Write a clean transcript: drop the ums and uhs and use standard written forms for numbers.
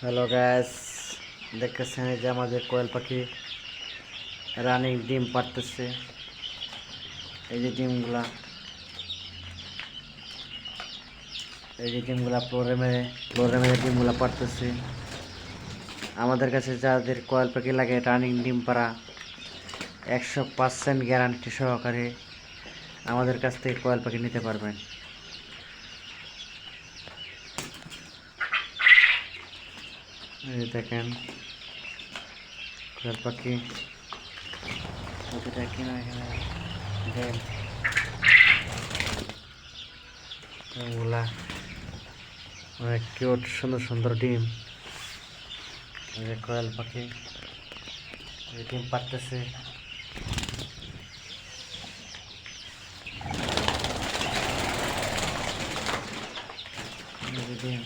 Hello gas, দেখতেছেন এই যে আমাদের কোয়েল পাখি রানিং ডিম পাড়তেছে। এই যে ডিমগুলা ফ্লোরে মেরে ডিমগুলা পাড়তেছে। আমাদের কাছে যাদের কোয়েল পাখি লাগে রানিং ডিম পাড়া 100% গ্যারান্টি সহকারে আমাদের কাছ থেকে কোয়েল পাখি নিতে পারবেন। এই যে দেখেন কোয়েল পাখি প্রতিটা কিনা এখানে ডিম ডিমগুলা অনেক কিউট সুন্দর সুন্দর ডিম। এই যে কোয়েল পাখি ডিম পাড়তেছে। ডিম